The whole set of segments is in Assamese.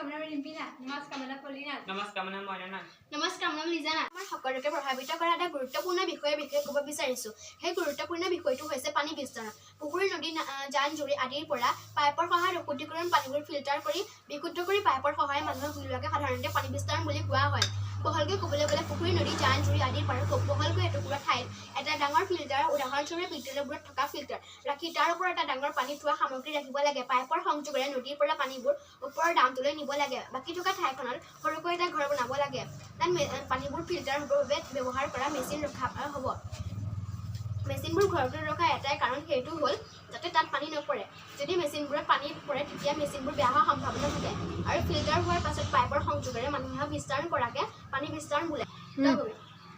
নমস্কাৰ মই ৰিম্পিনা নমস্কাৰ মই পলিনা নমস্কাৰ মই মইনা নমস্কাৰ মই লিজানা আমাৰ সকলোকে প্ৰভাৱিত কৰা এটা গুৰুত্বপূৰ্ণ বিষয়ৰ বিষয়ে ক'ব বিচাৰিছো সেই গুৰুত্বপূৰ্ণ বিষয়টো হৈছে পানী বিস্তাৰ পুখুৰী নদী জান জুৰি আদিৰ পৰা পাইপৰ সহায়ত অশুদ্ধিকৰণ পানীবোৰ ফিল্টাৰ কৰি বিশুদ্ধ কৰি পাইপৰ সহায়ত মানুহক মিলোৱাকে সাধাৰণতে পানী বিস্তাৰ বুলি কোৱা হয় বহলকৈ ক'বলৈ গ'লে পুখুৰী নদী জান জুৰি আদিৰ পৰা বহলকৈ এটুকুৰা ঠাইত এটা ডাঙৰ ফিল্টাৰ উদাহৰণস্বৰূপে বিদ্যালয়বোৰত থকা ফিল্টাৰ ৰাখি তাৰ ওপৰত এটা ডাঙৰ পানী থোৱা সামগ্ৰী ৰাখিব লাগে পাইপৰ সংযোগেৰে নদীৰ পৰা পানীবোৰ ওপৰৰ দামটোলৈ নিব লাগে বাকী থকা ঠাইখনত সৰুকৈ এটা ঘৰ বনাব লাগে তাত পানীবোৰ ফিল্টাৰ হ'বৰ বাবে ব্যৱহাৰ কৰা মেচিন ৰখা হ'ব মেচিনবোৰ ঘৰটোত ৰখা এটাই কাৰণ সেইটো হ'ল যাতে তাত পানী নপৰে যদি মেচিনবোৰত পানী পৰে তেতিয়া মেচিনবোৰ বেয়া হোৱাৰ সম্ভাৱনা থাকে আৰু ফিল্টাৰ হোৱাৰ পাছত পাইপৰ সংযোগেৰে মানুহে বিস্তাৰণ কৰাকে পানী বিস্তাৰণ বোলে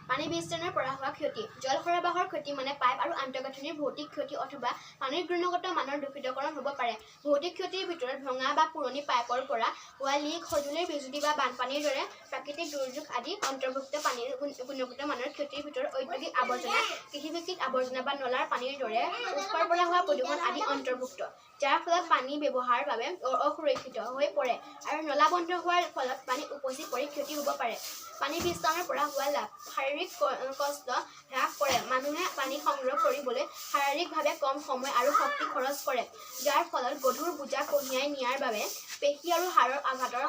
পানী বিস্তাৰণৰ পৰা হোৱা ক্ষতি জল সৰবৰাহৰ ক্ষতি মানে পাইপ আৰু আন্তঃগাঁথনিৰ ভৌতিক ক্ষতি অথবা পানীৰ গুণগত মানৰ দূষিতকৰণ হ'ব পাৰে ভৌতিক ক্ষতিৰ ভিতৰত ভঙা বা পুৰণি পাইপৰ পৰা হোৱা লিক সজুলিৰ বিজুতি বা বানপানীৰ দৰে প্ৰাকৃতিক দুৰ্যোগ আদি অন্তৰ্ভুক্ত পানীৰ গুণগত মানৰ ক্ষতিৰ ভিতৰত ঔদ্যোগিক আৱৰ্জনা কৃষিভিত্তিক আৱৰ্জনা বা নলাৰ পানীৰ দৰে উৎসৰ পৰা হোৱা প্ৰদূষণ আদি অন্তৰ্ভুক্ত যাৰ ফলত পানী ব্যৱহাৰৰ বাবে অসুৰক্ষিত হৈ পৰে আৰু নলা বন্ধ হোৱাৰ ফলত পানী উপচি পৰি ক্ষতি হ'ব পাৰে পানী বিস্তাৰৰ পৰা হোৱা লাভ শাৰীৰিক কষ্ট হ্ৰাস কৰে মানুহে পানী সংগ্ৰহ কৰিবলৈ শাৰীৰিকভাৱে কম সময় আৰু শক্তি খৰচ কৰে যাৰ ফলত গধুৰ বোজা কঢ়িয়াই নিয়াৰ বাবে পেশী আৰু হাড়ৰ আঘাতৰ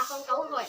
আশংকাও হয়